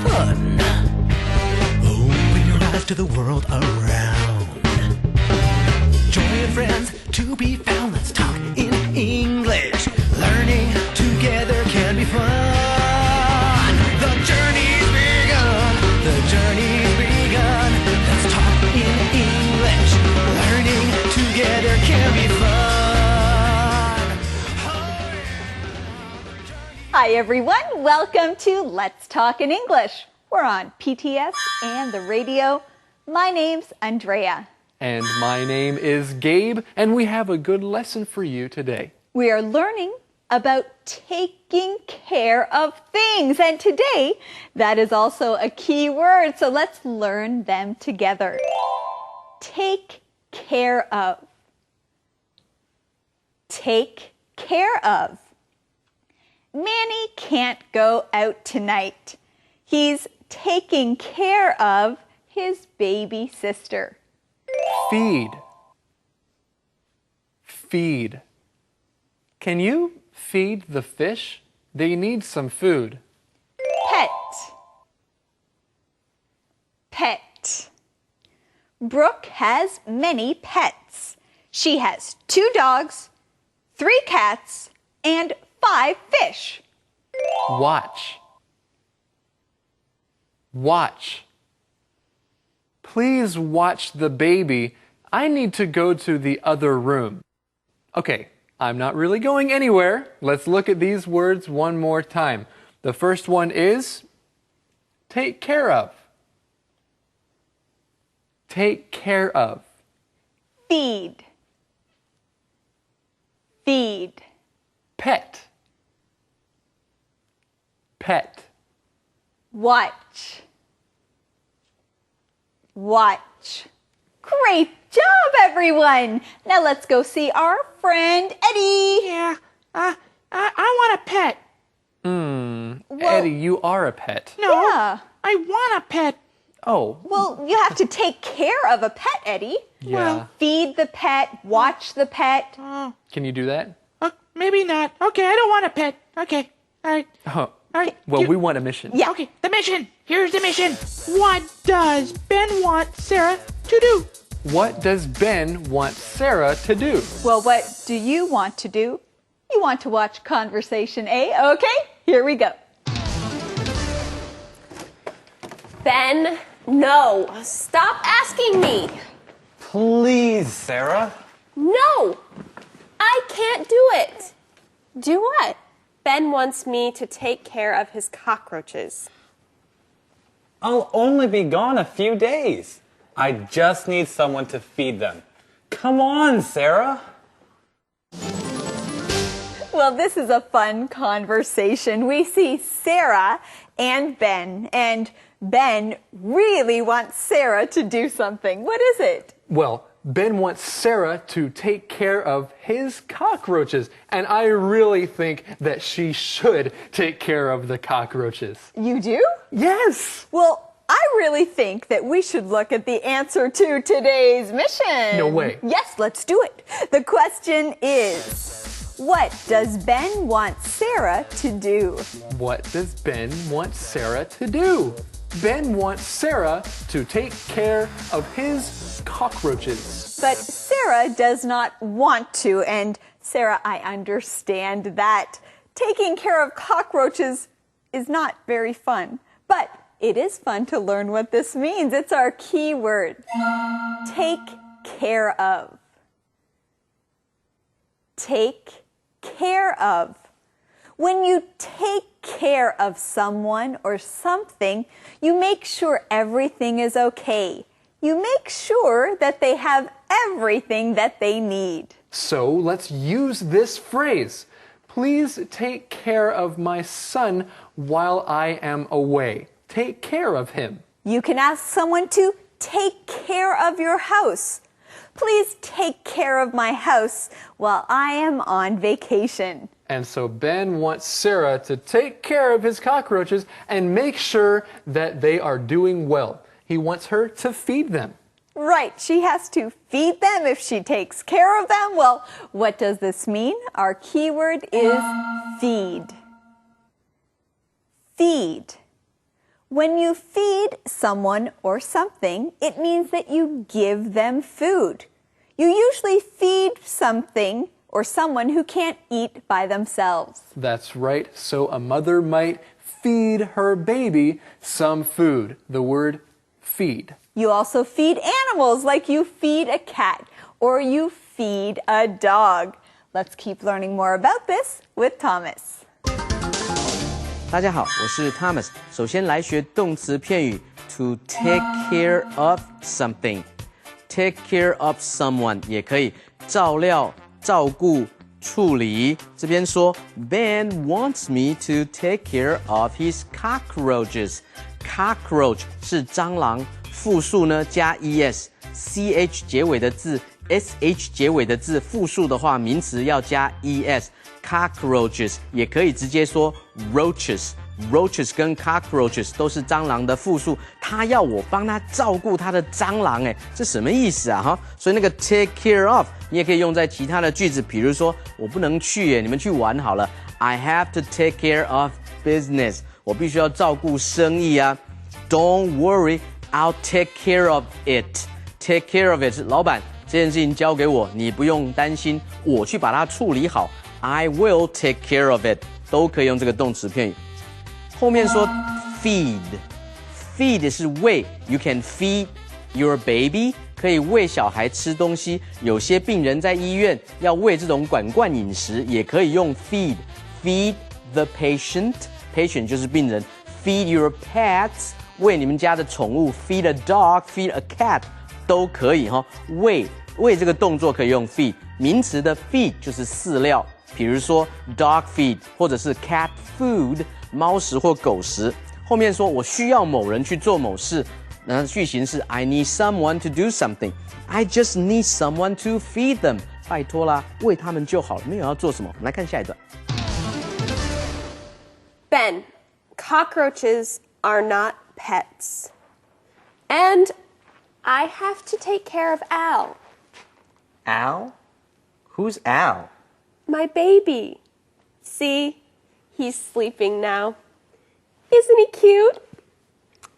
fun. Open your eyes to the world around. Joy and friends to be found. Let's talk in English. Learning together can be fun. The journey's begun. The journey's begun. Let's talk in English. Learning together can be fun. Hi everyone, welcome to Let's Talk in English. We're on PTS and the radio. My name's Andrea. And my name is Gabe, and we have a good lesson for you today. We are learning about taking care of things, and today that is also a key word, so let's learn them together. Take care of. Take care of. Manny can't go out tonight. He's taking care of his baby sister. Feed. Feed. Can you feed the fish? They need some food. Pet. Pet. Brooke has many pets. She has 2 dogs, 3 cats, and 5 fish. Watch. Watch. Please watch the baby. I need to go to the other room. Okay, I'm not really going anywhere. Let's look at these words one more time. The first one is take care of. Take care of. Feed. Feed. Pet. Pet. Watch. Watch. Great job, everyone! Now let's go see our friend Eddie. Yeah, I want a pet. Eddie, you are a pet. No, Yeah. I want a pet. Oh, Well, you have to take care of a pet, Eddie. yeah. Feed the pet, watch the pet. Can you do that? Maybe not. Okay, I don't want a pet. Okay, all right. Oh, All right. well, we want a mission. Yeah. Okay, the mission. Here's the mission. What does Ben want Sarah to do? What does Ben want Sarah to do? Well, what do you want to do? You want to watch Conversation A? Okay, here we go. Ben, no. Stop asking me. Please, Sarah. No, I can't do it. Do what? Ben wants me to take care of his cockroaches. I'll only be gone a few days. I just need someone to feed them. Come on, Sarah. Well, this is a fun conversation. We see Sarah and Ben really wants Sarah to do something. What is it? Well, Ben wants Sarah to take care of his cockroaches, and I really think that she should take care of the cockroaches. You do? Yes! Well, I really think that we should look at the answer to today's mission. No way. Yes, let's do it. The question is, what does Ben want Sarah to do? What does Ben want Sarah to do? Ben wants Sarah to take care of his cockroaches. But Sarah does not want to, and Sarah, I understand that taking care of cockroaches is not very fun, but it is fun to learn what this means. It's our key word. Take care of. Take care of. When you take care of someone or something, you make sure everything is okay. You make sure that they have everything that they need. So let's use this phrase. Please take care of my son while I am away. Take care of him. You can ask someone to take care of your house. Please take care of my house while I am on vacation. And so Ben wants Sarah to take care of his cockroaches and make sure that they are doing well. He wants her to feed them. Right, she has to feed them if she takes care of them. Well, what does this mean? Our keyword is feed. Feed. When you feed someone or something, it means that you give them food. You usually feed something or someone who can't eat by themselves. That's right. So a mother might feed her baby some food. The word feed. You also feed animals like you feed a cat or you feed a dog. Let's keep learning more about this with Thomas. 大家好，我是 Thomas。首先来学动词片语 to take care of something。take care of someone 也可以照料、照顾、处理。这边说 Ben wants me to take care of his cockroaches。cockroach 是蟑螂，复数呢加 es，ch 结尾的字 sh 结尾的字，复数的话名词要加 es。cockroaches 也可以直接说 roaches。roaches 跟 cockroaches 都是蟑螂的复数，他要我帮他照顾他的蟑螂，这什么意思啊？哈，所以那个 take care of 你也可以用在其他的句子，比如说我不能去，你们去玩好了。I have to take care of business， 我必须要照顾生意啊。Don't worry, I'll take care of it. Take care of it， 老板，这件事情交给我，你不用担心，我去把它处理好。I will take care of it， 都可以用这个动词片语。后面说 feed 是喂 ，you can feed your baby， 可以喂小孩吃东西。有些病人在医院要喂这种管罐饮食，也可以用 feed the patient 就是病人。feed your pets， 喂你们家的宠物 ，feed a dog，feed a cat 都可以哈。喂这个动作可以用 feed， 名词的 feed 就是饲料，比如说 dog feed 或者是 cat food。猫食或狗食，后面说我需要某人去做某事，那句型是 I need someone to do something. I just need someone to feed them. 拜托啦，喂他们就好了，没有要做什么。我们来看下一段。Ben, cockroaches are not pets. And I have to take care of Al. Al? Who's Al? My baby. See? He's sleeping now. Isn't he cute?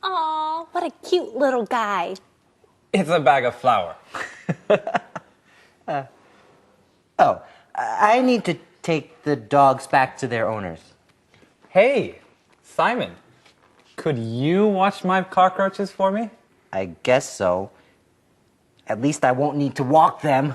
Aw, what a cute little guy. It's a bag of flour. I need to take the dogs back to their owners. Hey, Simon, could you watch my cockroaches for me? I guess so. At least I won't need to walk them.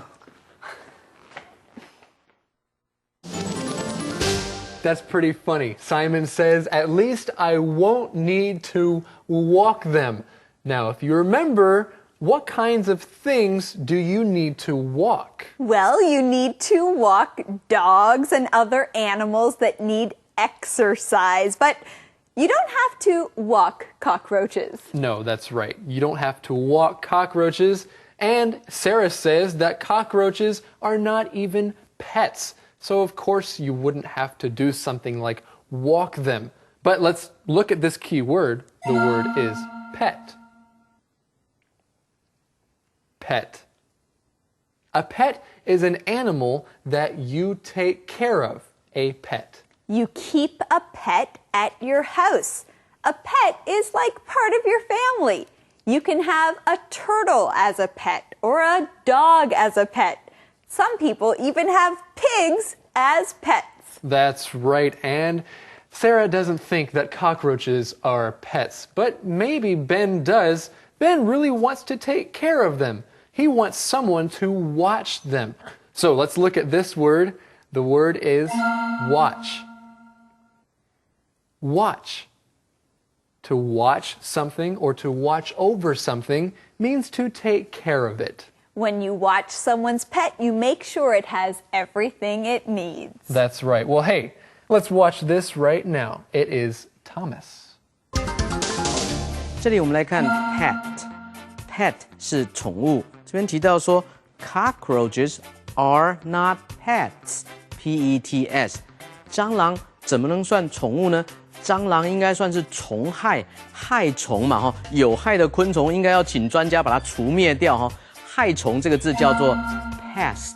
That's pretty funny. Simon says, at least I won't need to walk them. Now, if you remember, what kinds of things do you need to walk? Well, you need to walk dogs and other animals that need exercise, but you don't have to walk cockroaches. No, that's right. You don't have to walk cockroaches. And Sarah says that cockroaches are not even pets. So, of course, you wouldn't have to do something like walk them. But let's look at this key word. The word is pet. Pet. A pet is an animal that you take care of. A pet. You keep a pet at your house. A pet is like part of your family. You can have a turtle as a pet or a dog as a pet. Some people even have pigs as pets. That's right, and Sarah doesn't think that cockroaches are pets, but maybe Ben does. Ben really wants to take care of them. He wants someone to watch them. So let's look at this word. The word is watch. Watch. To watch something or to watch over something means to take care of it. When you watch someone's pet, you make sure it has everything it needs. That's right. Well, hey, let's watch this right now. It is Thomas. 这里我们来看 pet 是宠物，这边提到说 cockroaches are not pets. P-E-T-S. 蟑螂怎么能算宠物呢？蟑螂应该算是虫害，害虫嘛，有害的昆虫应该要请专家把它除灭掉。害虫这个字叫做 pest，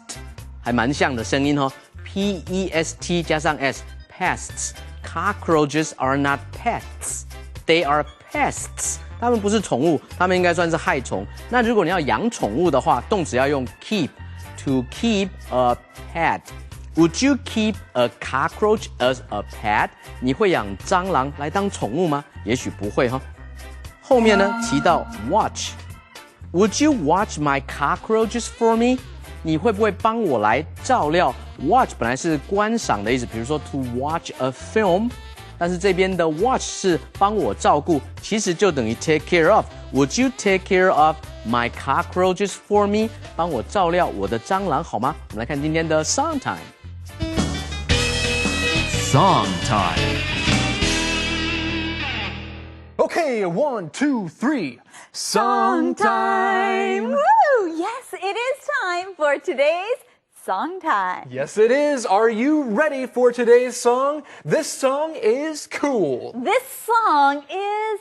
还蛮像的声音P-E-S-T 加上 s， pests。Cockroaches are not pets. They are pests， 它们不是宠物，它们应该算是害虫。那如果你要养宠物的话，动词要用 keep。To keep a pet。Would you keep a cockroach as a pet？ 你会养蟑螂来当宠物吗？也许不会哈。后面呢提到 watch。Would you watch my cockroaches for me？ 你会不会帮我来照料 ？Watch 本来是观赏的意思，比如说 to watch a film， 但是这边的 watch 是帮我照顾，其实就等于 take care of。Would you take care of my cockroaches for me？ 帮我照料我的蟑螂好吗？我们来看今天的 song time。Song time. Okay, 1, 2, 3. Song time! Woo! Yes, it is time for today's song time. Yes, it is. Are you ready for today's song? This song is cool. This song is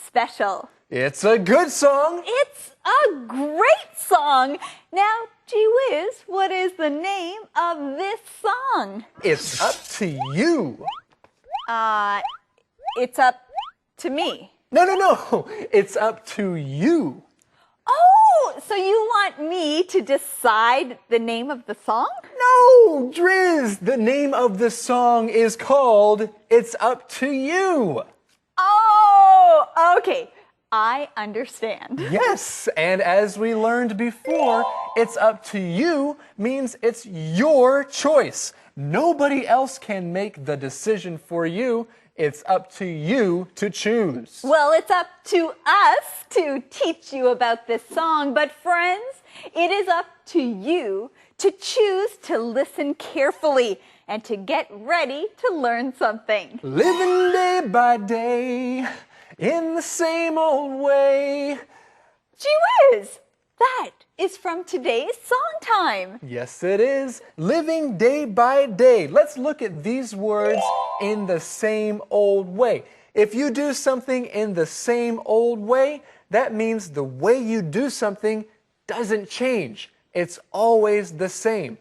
special. It's a good song. It's a great song. Now, gee whiz, what is the name of this song? It's up to you. It's up to me. No. It's up to you. Oh, so you want me to decide the name of the song? No, Driz. The name of the song is called It's Up to You. Oh, okay. I understand. Yes, and as we learned before, it's up to you means it's your choice. Nobody else can make the decision for you. It's up to you to choose. Well, it's up to us to teach you about this song, but friends, it is up to you to choose to listen carefully and to get ready to learn something. Living day by day in the same old way. Gee whiz! That is from today's song time. Yes, it is. Living day by day. Let's look at these words in the same old way. If you do something in the same old way, that means the way you do something doesn't change. It's always the same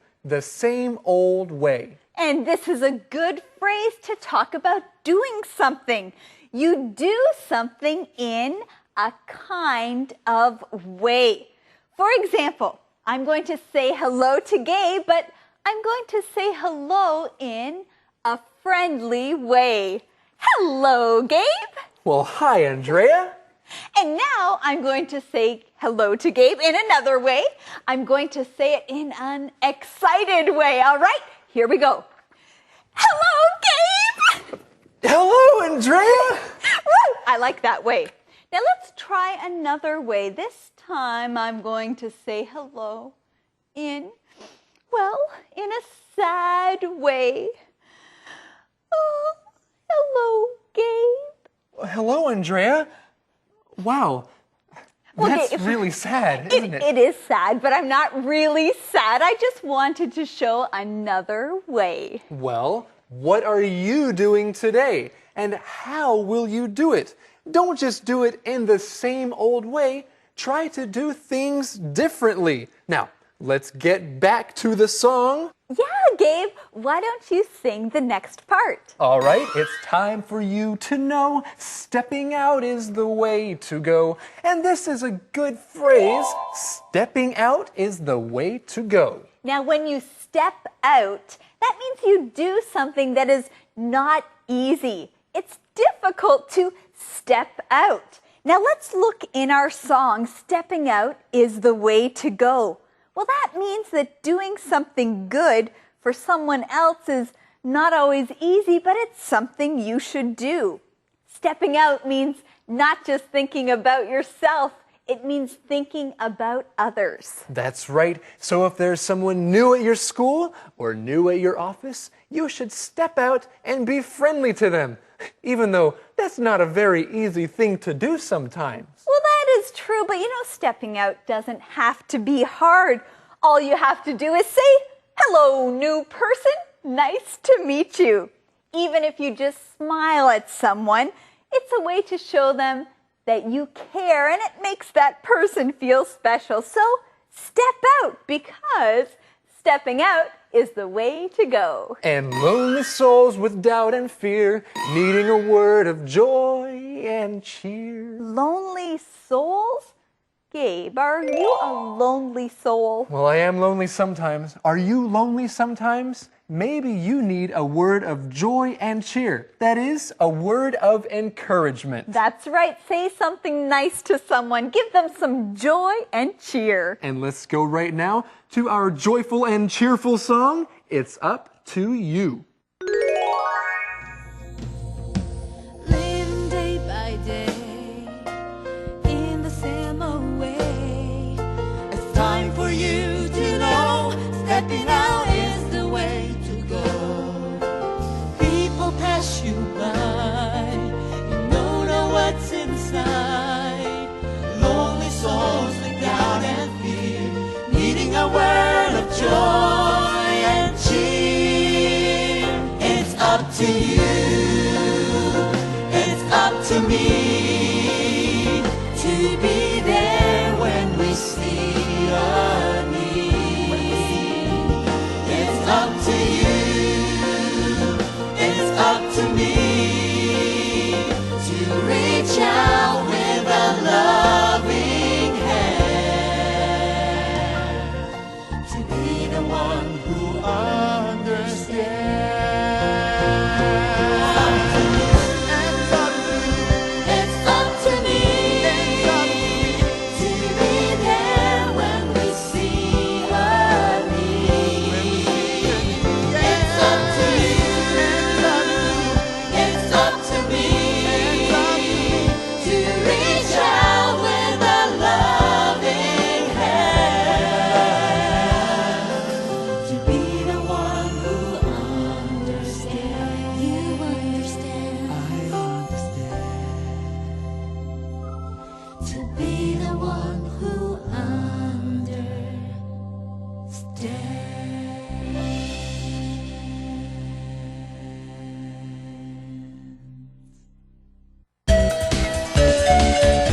old way. And this is a good phrase to talk about doing something. You do something in a kind of way. For example, I'm going to say hello to Gabe, but I'm going to say hello in a friendly way. Hello, Gabe. Well, hi, Andrea. And now I'm going to say hello to Gabe in another way. I'm going to say it in an excited way. All right, here we go. Hello, Gabe. Hello, Andrea. Woo! I like that way. Now let's try another way. This time I'm going to say hello in a sad way. Oh, hello, Gabe. Hello, Andrea. Wow, that's really sad, isn't it? It is sad, but I'm not really sad. I just wanted to show another way. Well, what are you doing today? And how will you do it? Don't just do it in the same old way. Try to do things differently. Now, let's get back to the song. Yeah, Gabe, why don't you sing the next part? All right, it's time for you to know stepping out is the way to go. And this is a good phrase. Stepping out is the way to go. Now, when you step out, that means you do something that is not easy. It's difficult to step out. Now, let's look in our song, Stepping Out is the Way to Go. Well, that means that doing something good for someone else is not always easy, but it's something you should do. Stepping out means not just thinking about yourself, it means thinking about others. That's right. So if there's someone new at your school or new at your office, you should step out and be friendly to them, even though that's not a very easy thing to do sometimes. Well, that is true, but stepping out doesn't have to be hard. All you have to do is say, hello, new person. Nice to meet you. Even if you just smile at someone, it's a way to show them that you care and it makes that person feel special. So step out because stepping out is the way to go. And lonely souls with doubt and fear, needing a word of joy and cheer. Lonely souls? Gabe, are you a lonely soul? Well, I am lonely sometimes. Are you lonely sometimes? Maybe you need a word of joy and cheer. That is, a word of encouragement. That's right. Say something nice to someone. Give them some joy and cheer. And let's go right now to our joyful and cheerful song, It's Up to You. Living day by day in the same way. It's time for you to know stepping out is the way to go. People pass you by, you don't know what's inside. Lonely souls with doubt and fear, needing a word of joy and cheer. It's up to you. It's up to me to be there when we see a need. It's up to you. It's up to me to reach out with a loving hand, to be the one who understands.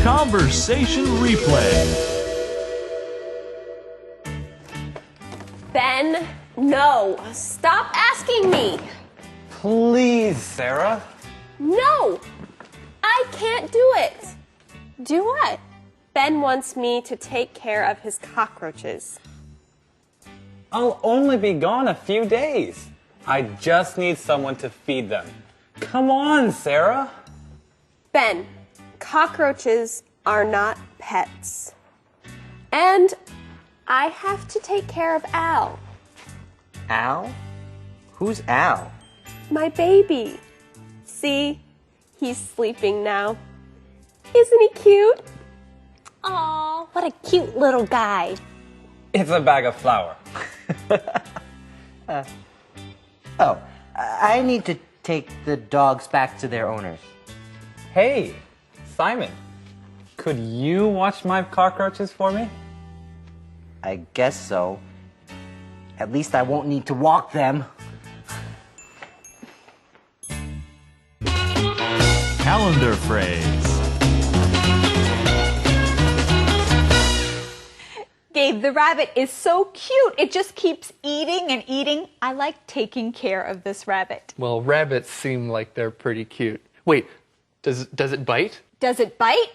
Conversation replay. Ben, no. Stop asking me. Please, Sarah. No, I can't do it. Do what? Ben wants me to take care of his cockroaches. I'll only be gone a few days. I just need someone to feed them. Come on, Sarah. Ben, cockroaches are not pets. And I have to take care of Al, Al? Who's Al? my baby. See, he's sleeping now. Isn't he cute? Aw, what a cute little guy. It's a bag of flour. I need to take the dogs back to their owners. Hey, Simon. Could you watch my cockroaches for me? I guess so. At least I won't need to walk them. Calendar phrase. Gabe, the rabbit is so cute. It just keeps eating and eating. I like taking care of this rabbit. Well, rabbits seem like they're pretty cute. Wait, does it bite? Does it bite?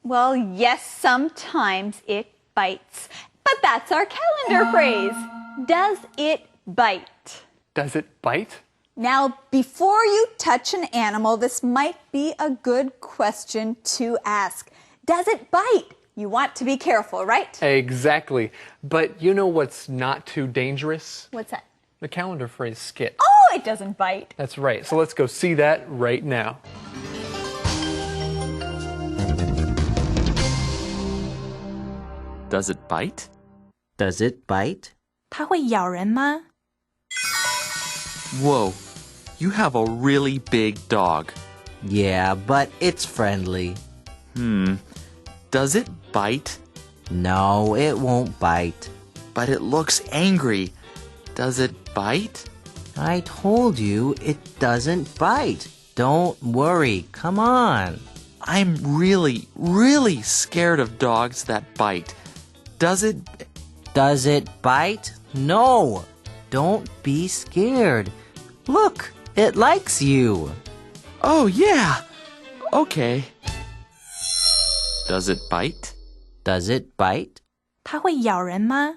Well, yes, sometimes it bites. But that's our calendar phrase. Does it bite? Does it bite? Now, before you touch an animal, this might be a good question to ask. Does it bite? You want to be careful, right? Exactly. But you know what's not too dangerous? What's that? The calendar phrase skit. Oh, it doesn't bite. That's right. So let's go see that right now. Does it bite? Does it bite? 它会咬人吗？ Whoa, you have a really big dog. Yeah, but it's friendly. Does it bite? No, it won't bite. But it looks angry. Does it bite? I told you it doesn't bite. Don't worry. Come on. I'm really, really scared of dogs that bite. Does it? Does it bite? No. Don't be scared. Look, it likes you. Oh, yeah. Okay. Does it bite? Does it bite? 它会咬人吗？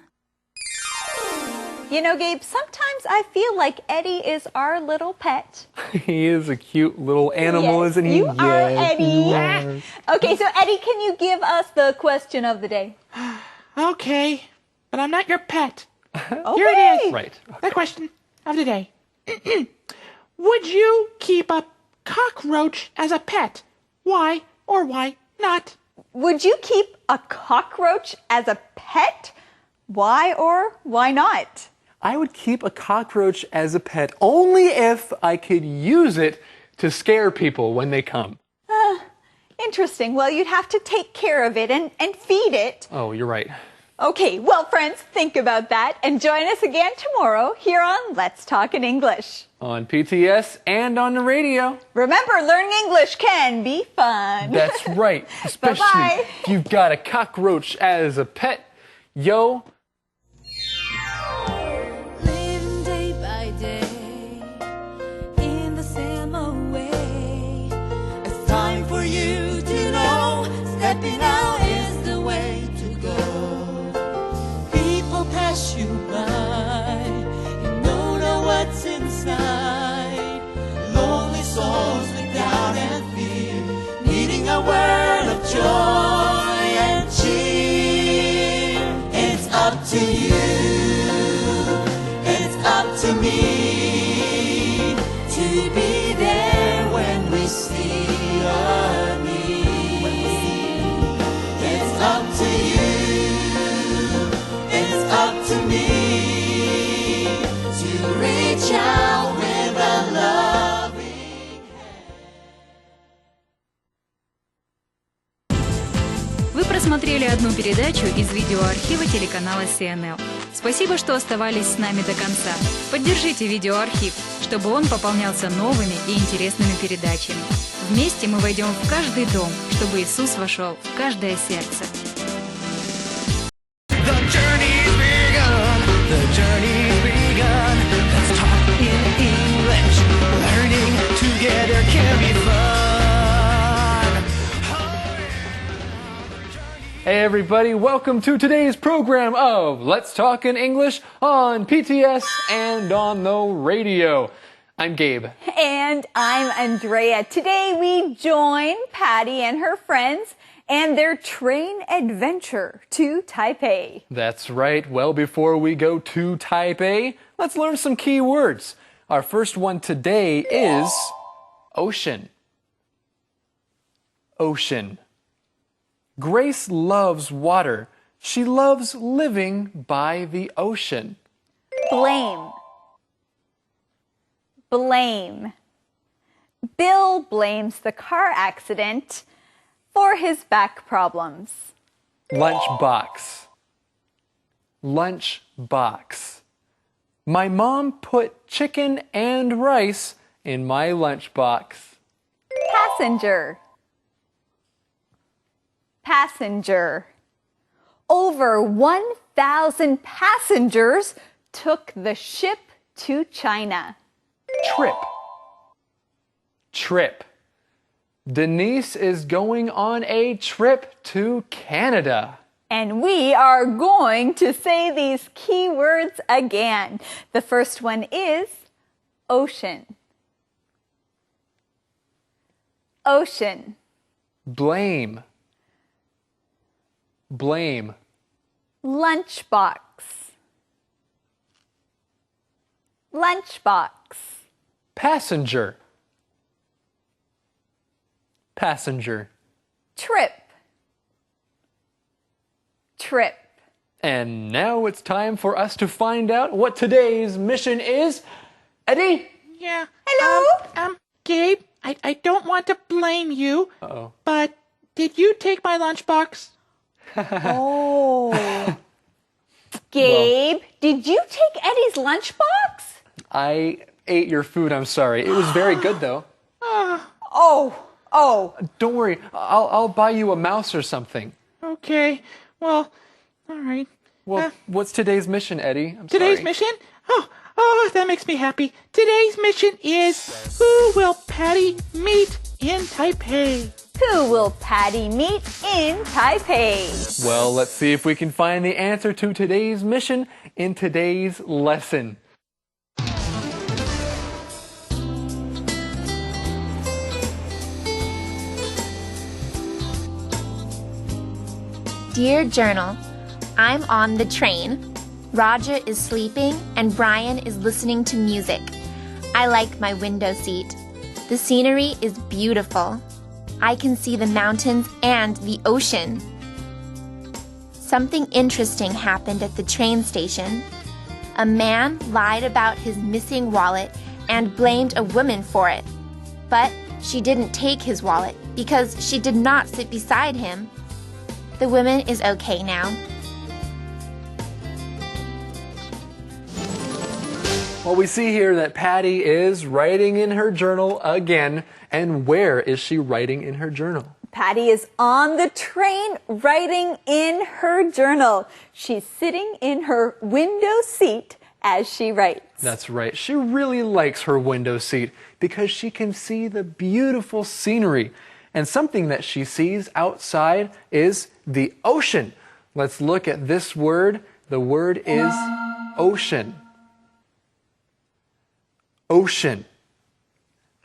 You know, Gabe, sometimes I feel like Eddie is our little pet. He is a cute little animal, Yes, isn't he? you are, Eddie. you are. Okay, so Eddie, can you give us the question of the day? Okay, but I'm not your pet. Okay. Here it is. Right. The question of the day. Would you keep a cockroach as a pet? Why or why not? Would you keep a cockroach as a pet? Why or why not? I would keep a cockroach as a pet only if I could use it to scare people when they come. Interesting. Well, you'd have to take care of it and feed it. Oh, you're right. Okay, well, friends, think about that and join us again tomorrow here on Let's Talk in English. On PTS and on the radio. Remember, learning English can be fun. That's right. Especially Bye-bye. if you've got a cockroach as a pet. Yo. Living day by day in the same way. It's time for you to know stepping out is the way to go. People pass you by, you don't know what's inside. Lonely souls with doubt and fear, needing a word of joy and cheer. It's up to you. To me, to be there when we see a need. It's up to you, it's up to me, to reach out with a loving hand. Вы просмотрели одну передачу из видеоархива телеканала CNL. Спасибо, что оставались с нами до конца. Поддержите видеоархив, чтобы он пополнялся новыми и интересными передачами. Вместе мы войдем в каждый дом, чтобы Иисус вошел в каждое сердце. The journey's begun. Let's talk in English. Learning together can be fun. Hey everybody, welcome to today's program of Let's Talk in English on PTS and on the radio. I'm Gabe. And I'm Andrea. Today we join Patty and her friends and their train adventure to Taipei. That's right. Well, before we go to Taipei, let's learn some key words. Our first one today is ocean. Ocean. Grace loves water. She loves living by the ocean. Blame. Blame. Bill blames the car accident for his back problems. Lunchbox. Lunchbox. My mom put chicken and rice in my lunchbox. Passenger. Passenger. Over 1,000 passengers took the ship to China. Trip. Trip. Denise is going on a trip to Canada. And we are going to say these key words again. The first one is ocean. Ocean. Blame. Blame. Lunchbox. Lunchbox. Passenger. Passenger. Trip. Trip. And now it's time for us to find out what today's mission is. Eddie? Yeah. Hello? Gabe, I don't want to blame you. Uh-oh. But did you take my lunchbox? Oh. Gabe, did you take Eddie's lunchbox? I ate your food, I'm sorry. It was very good, though. Oh. Don't worry, I'll buy you a mouse or something. Okay. Well, all right. Well, what's today's mission, Eddie? I'm Today's sorry. mission? Oh, Oh, that makes me happy. Today's mission is, who will Patty meet in Taipei? Who will Patty meet in Taipei? Well, let's see if we can find the answer to today's mission in today's lesson. Dear Journal, I'm on the train. Roger is sleeping and Brian is listening to music. I like my window seat. The scenery is beautiful. I can see the mountains and the ocean. Something interesting happened at the train station. A man lied about his missing wallet and blamed a woman for it. But she didn't take his wallet because she did not sit beside him. The woman is okay now. Well, we see here that Patty is writing in her journal again. And where is she writing in her journal? Patty is on the train writing in her journal. She's sitting in her window seat as she writes. That's right. She really likes her window seat because she can see the beautiful scenery. And something that she sees outside is the ocean. Let's look at this word. The word is ocean. Ocean.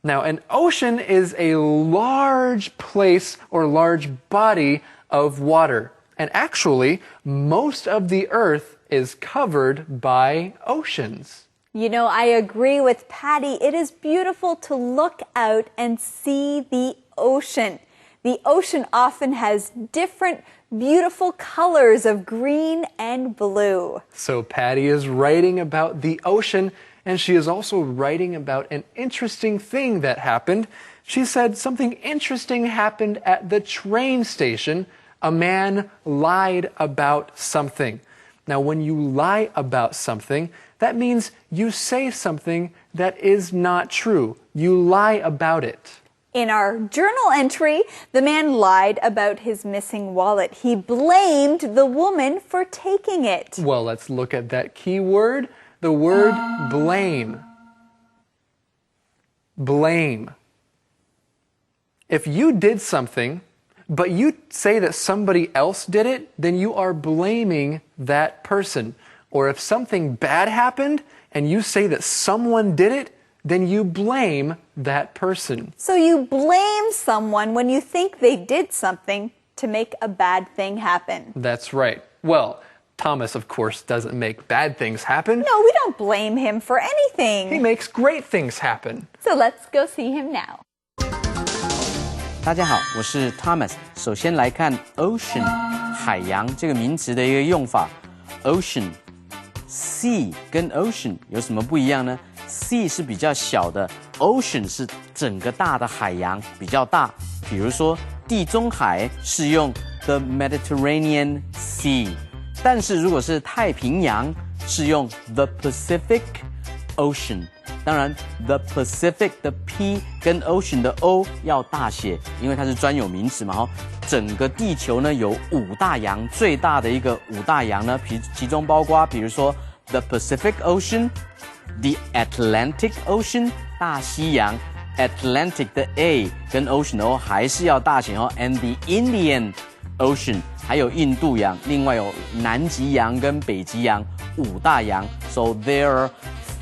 Now, an ocean is a large place or large body of water. And actually, most of the earth is covered by oceans. You know, I agree with Patty. It is beautiful to look out and see the ocean. The ocean often has different beautiful colors of green and blue. So Patty is writing about the ocean, and she is also writing about an interesting thing that happened. She said something interesting happened at the train station. A man lied about something. Now, when you lie about something, that means you say something that is not true. You lie about it. In our journal entry, the man lied about his missing wallet. He blamed the woman for taking it. Well, let's look at that key word, the word blame. Blame. If you did something, but you say that somebody else did it, then you are blaming that person. Or if something bad happened and you say that someone did it, then you blame that person. So you blame someone when you think they did something to make a bad thing happen. That's right. Well, Thomas, of course, doesn't make bad things happen. No, we don't blame him for anything. He makes great things happen. So let's go see him now. 大家好，我是 Thomas。首先来看 ocean 海洋这个名词的一个用法。ocean sea 跟 ocean 有什么不一样呢？ sea 是比较小的 ，ocean 是整个大的海洋，比较大。比如说地中海是用 the Mediterranean Sea， 但是如果是太平洋是用 the Pacific Ocean。当然 the Pacific 的 P 跟 Ocean 的 O 要大写，因为它是专有名词嘛。整个地球呢有5大洋，最大的一个5大洋呢，其中包括比如说 the Pacific Ocean。The Atlantic Ocean 大西洋 Atlantic 的 A 跟 Ocean 的 O 还是要大写哦 and the Indian Ocean 还有印度洋，另外有南极洋跟北极洋5大洋 So there are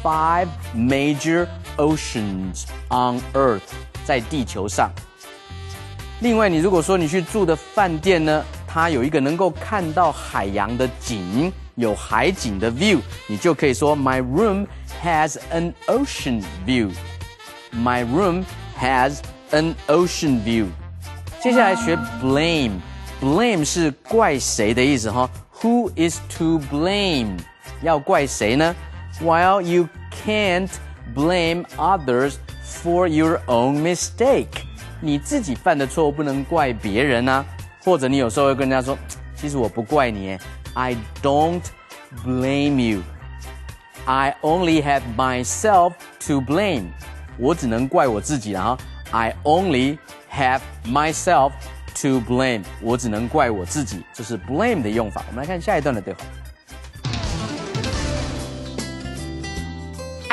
5 major oceans on Earth 在地球上。另外你如果说你去住的饭店呢，它有一个能够看到海洋的景，有海景的 view， 你就可以说 My room has an ocean view. My room has an ocean view. 接下来学 blame. Blame 是怪谁的意思哈。Who is to blame? 要怪谁呢？ While you can't blame others for your own mistake. 你自己犯的错误不能怪别人啊。或者你有时候会跟人家说，其实我不怪你 I don't blame you. I only have myself to blame. 我只能怪我自己了哈。I only have myself to blame. 我只能怪我自己，这是 blame 的用法。我们来看下一段的对话。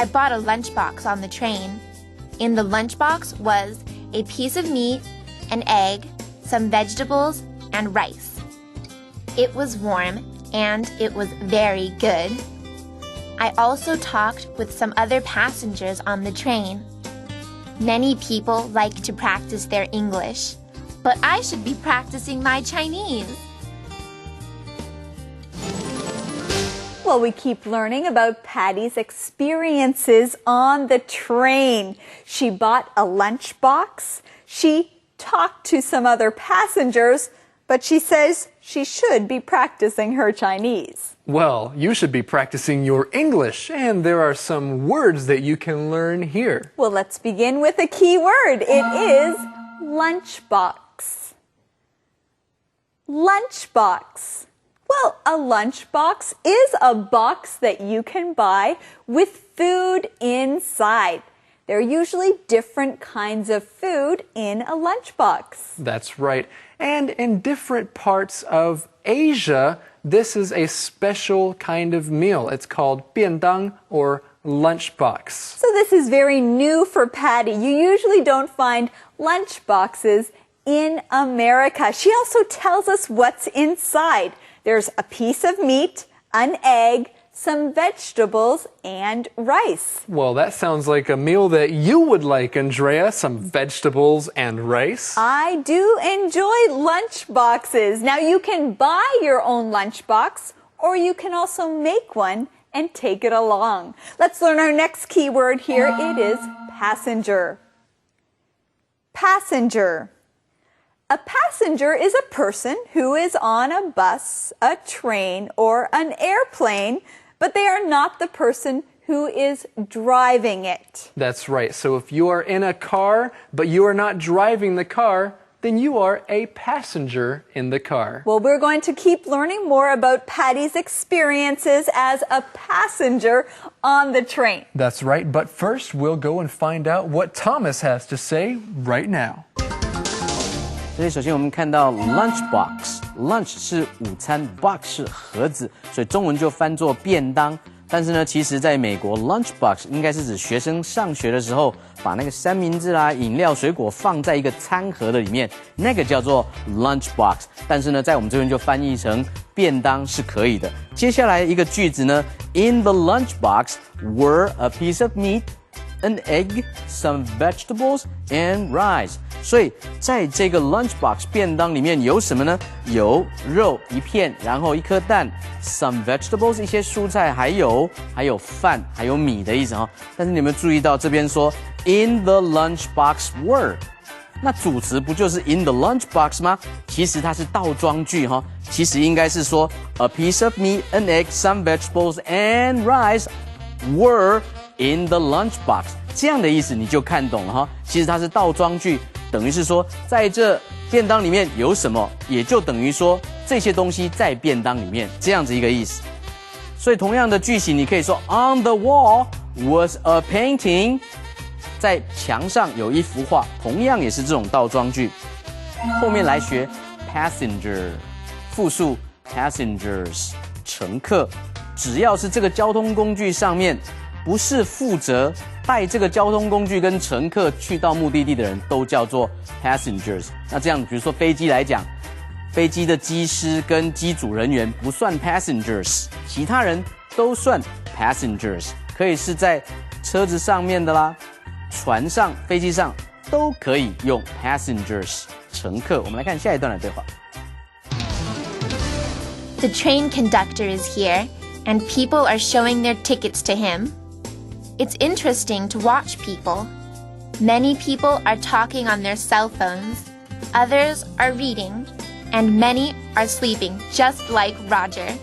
I bought a lunchbox on the train. In the lunchbox was a piece of meat, an egg, some vegetables, and rice. It was warm and it was very good. I also talked with some other passengers on the train. Many people like to practice their English, but I should be practicing my Chinese. Well, we keep learning about Patty's experiences on the train. She bought a lunchbox. She talked to some other passengers, but she says she should be practicing her Chinese. Well, you should be practicing your English, and there are some words that you can learn here. Well, let's begin with a key word. It is lunchbox. Lunchbox. Well, a lunchbox is a box that you can buy with food inside. There are usually different kinds of food in a lunchbox. That's right. And in different parts of Asia, this is a special kind of meal. It's called 便当 or lunchbox. So this is very new for Patty. You usually don't find lunchboxes in America. She also tells us what's inside. There's a piece of meat, an egg, some vegetables, and rice. Well, that sounds like a meal that you would like, Andrea. Some vegetables and rice. I do enjoy lunchboxes. Now, you can buy your own lunchbox, or you can also make one and take it along. Let's learn our next keyword here. It is passenger. Passenger. A passenger is a person who is on a bus, a train, or an airplane, but they are not the person who is driving it. That's right. So if you are in a car, but you are not driving the car, then you are a passenger in the car. Well, we're going to keep learning more about Patty's experiences as a passenger on the train. That's right. But first, we'll go and find out what Thomas has to say right now. 所以首先我们看到 lunchbox，lunch 是午餐 ，box 是盒子，所以中文就翻作便当。但是呢，其实在美国 lunchbox 应该是指学生上学的时候把那个三明治啦、饮料、水果放在一个餐盒的里面，那个叫做 lunchbox。但是呢，在我们这边就翻译成便当是可以的。接下来一个句子呢 ，In the lunchbox were a piece of meat。An egg, some vegetables, and rice. 所以在这个 lunchbox 便当里面有什么呢？有肉一片，然后一颗蛋 ，some vegetables 一些蔬菜，还有饭，还有米的意思哈。但是你有没有注意到这边说 in the lunchbox were？ 那主词不就是 in the lunchbox 吗？其实它是倒装句哈，其实应该是说 a piece of meat, an egg, some vegetables, and rice were.In the lunchbox 这样的意思你就看懂了哈，其实它是倒装句，等于是说在这便当里面有什么，也就等于说这些东西在便当里面，这样子一个意思。所以同样的句型，你可以说 On the wall was a painting， 在墙上有一幅画，同样也是这种倒装句。后面来学 passenger， 复数 passengers， 乘客，只要是这个交通工具上面。不是负责带这个交通工具跟乘客去到目的地的人都叫做 passengers。那这样，比如说飞机来讲，飞机的机师跟机组人员不算 passengers， 其他人都算 passengers。可以是在车子上面的啦，船上、飞机上都可以用 passengers 乘客。我们来看下一段的对话。The train conductor is here, and people are showing their tickets to him.It's interesting to watch people. Many people are talking on their cell phones, others are reading, and many are sleeping, just like Roger.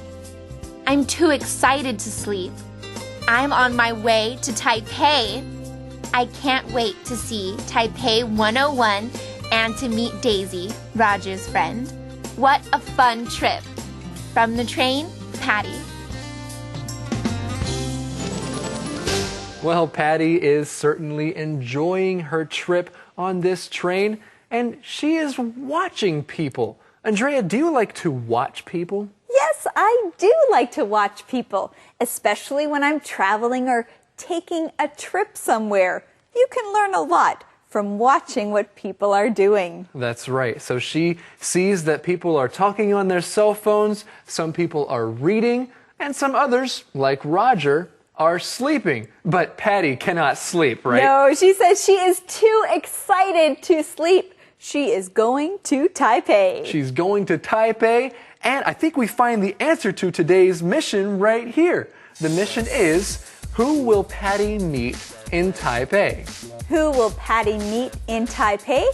I'm too excited to sleep. I'm on my way to Taipei. I can't wait to see Taipei 101 and to meet Daisy, Roger's friend. What a fun trip. From the train, Patty.Well, Patty is certainly enjoying her trip on this train, and she is watching people. Andrea, do you like to watch people? Yes, I do like to watch people, especially when I'm traveling or taking a trip somewhere. You can learn a lot from watching what people are doing. That's right. So she sees that people are talking on their cell phones, some people are reading, and some others, like Roger, are sleeping. But Patty cannot sleep, right? No, she says she is too excited to sleep. She is going to Taipei. She's going to Taipei, and I think we find the answer to today's mission right here. The mission is, who will Patty meet in Taipei? Who will Patty meet in Taipei?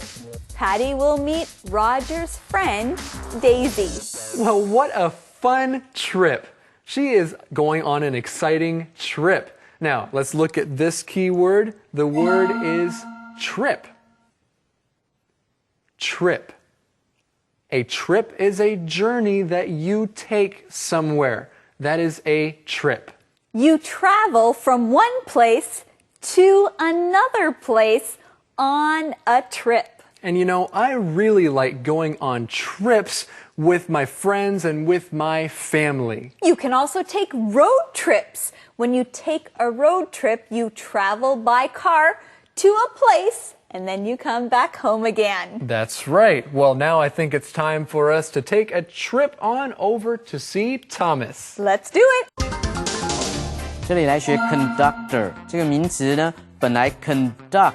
Patty will meet Roger's friend, Daisy. Well, what a fun trip. She is going on an exciting trip. Now, let's look at this key word. The word is trip. Trip. A trip is a journey that you take somewhere. That is a trip. You travel from one place to another place on a trip. And you know, I really like going on trips with my friends and with my family. You can also take road trips. When you take a road trip, you travel by car to a place and then you come back home again. That's right. Well, now I think it's time for us to take a trip on over to see Thomas. Let's do it. 这里来学 conductor 这个名词呢，本来 conduct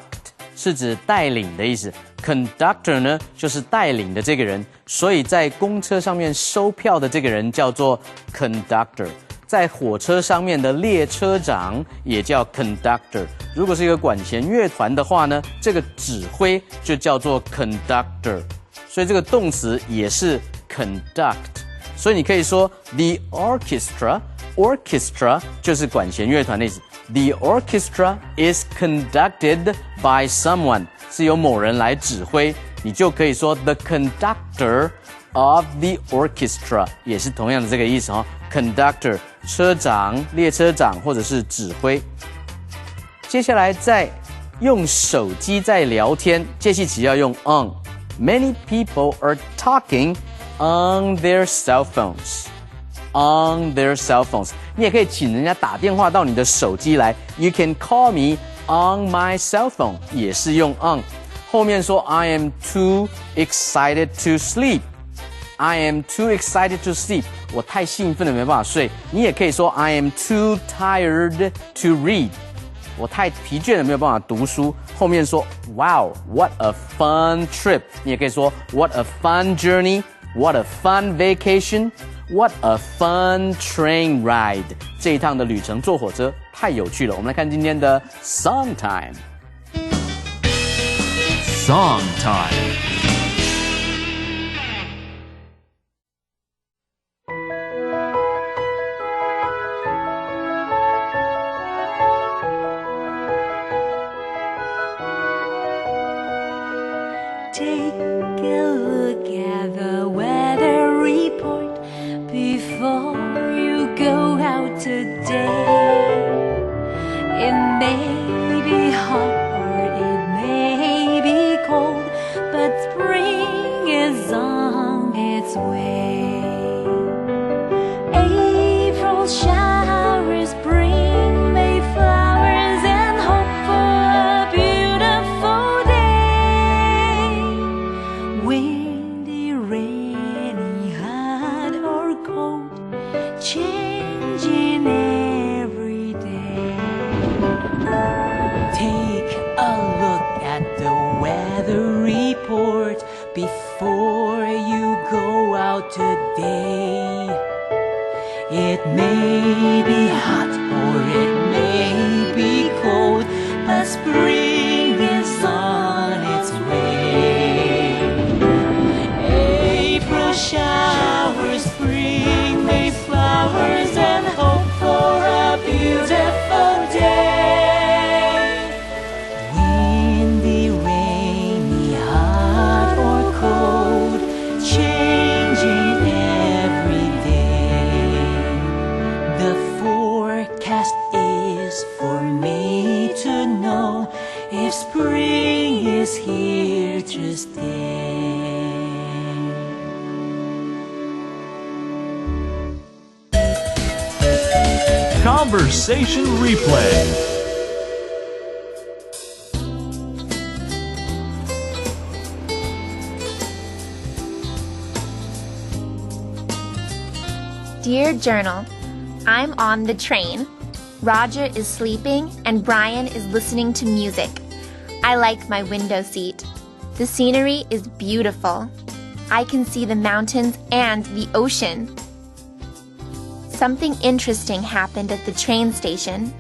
是指带领的意思 ，conductor 呢就是带领的这个人，所以在公车上面收票的这个人叫做 conductor， 在火车上面的列车长也叫 conductor。如果是一个管弦乐团的话呢，这个指挥就叫做 conductor， 所以这个动词也是 conduct， 所以你可以说 the orchestra。Orchestra 就是管弦乐团的意思。The orchestra is conducted by someone 是由某人来指挥，你就可以说 the conductor of the orchestra 也是同样的这个意思哦。Conductor 车长、列车长或者是指挥。接下来在用手机在聊天，介系词要用 on。Many people are talking on their cell phones.On their cell phones， 你也可以请人家打电话到你的手机来。You can call me on my cell phone， 也是用 on。后面说 I am too excited to sleep。I am too excited to sleep， 我太兴奋了没办法睡。你也可以说 I am too tired to read， 我太疲倦了没有办法读书。后面说 Wow, what a fun trip， 你也可以说 What a fun journey，What a fun vacation。What a fun train ride！ 这一趟的旅程坐火车太有趣了。我们来看今天的 Song Time。Song Time。Take a look at the weather report.Before you go out today, it may be hot or it may be cold, but spring is on its way. April showers bring May flowers and hope for a beautiful day. Windy, rainy, hot or cold.Changing every day. Take a look at the weather report before you go out today. It may be hot or it may be cold, but spring is on its way. April showers bring May flowers and hope for a beautiful day. Windy, rainy, hot or cold, changing every day. The forecast is for me to know if spring is here to stay.Conversation Replay Dear Journal, I'm on the train. Roger is sleeping and Brian is listening to music. I like my window seat. The scenery is beautiful. I can see the mountains and the ocean. Something interesting happened at the train station.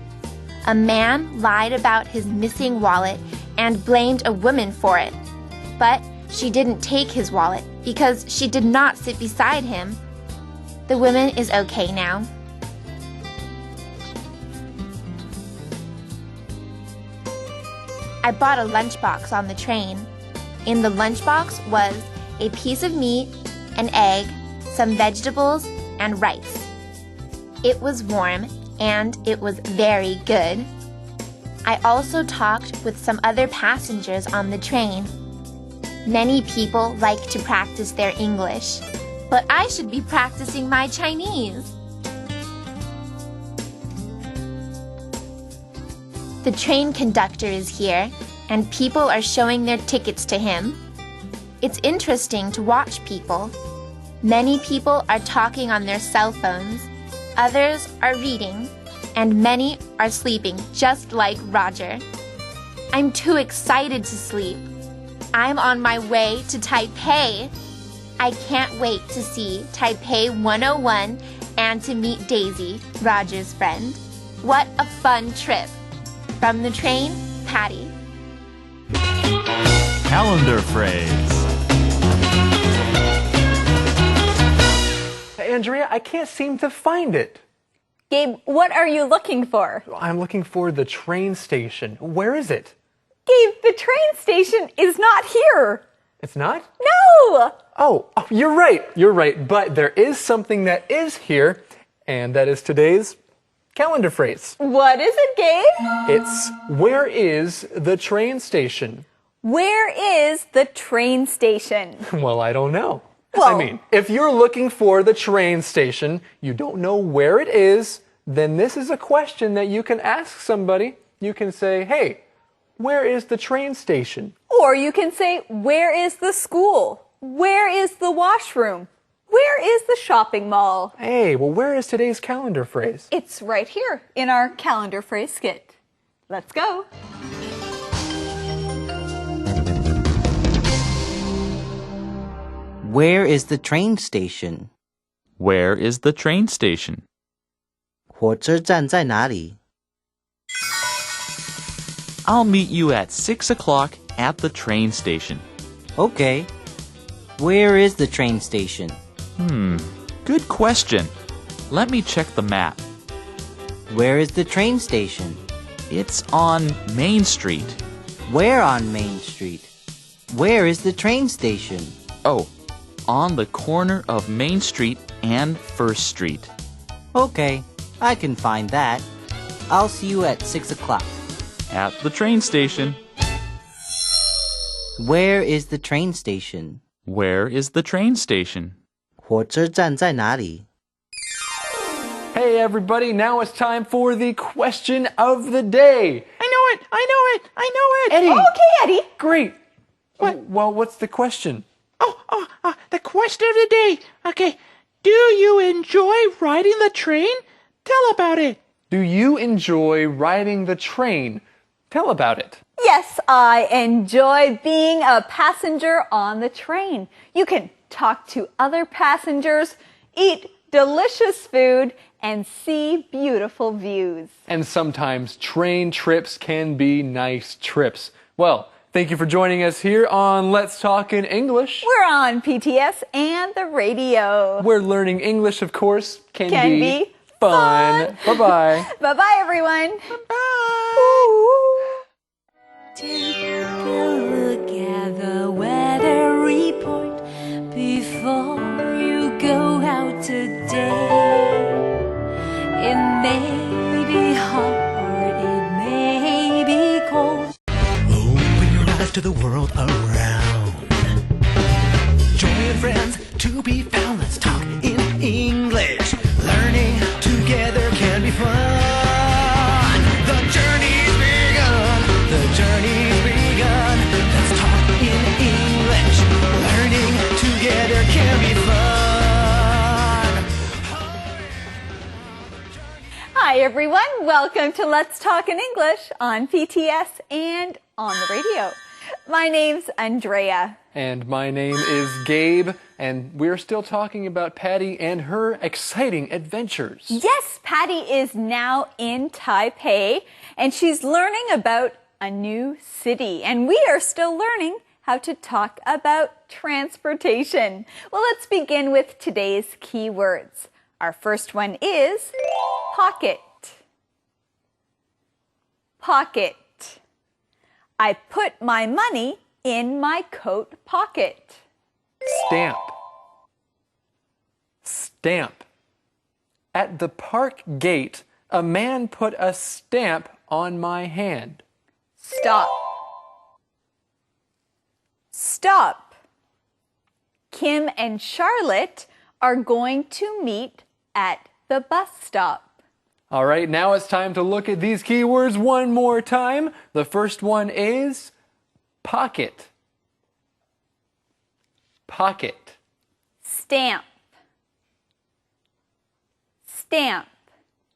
A man lied about his missing wallet and blamed a woman for it. But she didn't take his wallet because she did not sit beside him. The woman is okay now. I bought a lunchbox on the train. In the lunchbox was a piece of meat, an egg, some vegetables, and rice. It was warm and it was very good. I also talked with some other passengers on the train. Many people like to practice their English, but I should be practicing my Chinese. The train conductor is here, and people are showing their tickets to him. It's interesting to watch people. Many people are talking on their cell phones, others are reading, and many are sleeping just like Roger. I'm too excited to sleep. I'm on my way to Taipei. I can't wait to see Taipei 101 and to meet Daisy, Roger's friend. What a fun trip! From the train, Patty. Calendar phrase. Andrea, I can't seem to find it. Gabe, what are you looking for? I'm looking for the train station. Where is it? Gabe, the train station is not here. It's not? No! Oh, you're right. You're right. But there is something that is here, and that is today's calendar phrase. What is it, Gabe? It's, where is the train station? Where is the train station? Well, I don't know. Well, I mean, if you're looking for the train station, you don't know where it is, then this is a question that you can ask somebody. You can say, hey, where is the train station? or you can say, where is the school? Where is the washroom? Where is the shopping mall? Hey, well, where is today's calendar phrase? It's right here in our calendar phrase skit. Let's go. Where is the train station? Where is the train station? 火车站在哪里? I'll meet you at 6 o'clock at the train station. Okay. Where is the train station? Good question. Let me check the map. Where is the train station? It's on Main Street. Where on Main Street? Where is the train station? Oh, on the corner of Main Street and First Street. Okay, I can find that. I'll see you at 6 o'clock. At the train station. Where is the train station? Where is the train station? 火车站在哪里? Hey everybody, now it's time for the question of the day. I know it. Eddie. Oh, okay, Eddie. Great. What? Well, what's the question? The question of the day. Okay. Do you enjoy riding the train? Tell about it. Do you enjoy riding the train? Tell about it. Yes, I enjoy being a passenger on the train. You can talk to other passengers, eat delicious food, and see beautiful views. And sometimes train trips can be nice trips. Well, thank you for joining us here on Let's Talk in English. We're on PTS and the radio. Where learning English, of course, can be fun. Bye-bye. Bye-bye, everyone. Take a look at the weather report before you go out today. It may be hot or it may be cold. Open your eyes to the world around. Joy and friends to be found. Let's talk in English. Learning together can be fun. The journey's begun. The journey's begun. Let's talk in English. Learning together can be fun. everyone, welcome to Let's Talk in English on PTS and on the radio. My name's Andrea. And my name is Gabe, and we're still talking about Patty and her exciting adventures. Yes, Patty is now in Taipei, and she's learning about a new city. And we are still learning how to talk about transportation. Well, let's begin with today's key words. Our first one is pocket. Pocket. I put my money in my coat pocket. Stamp. Stamp. At the park gate, a man put a stamp on my hand. Stop. Stop. Kim and Charlotte are going to meet at the bus stop. All right, now it's time to look at these keywords one more time. The first one is pocket. Pocket. Stamp. Stamp.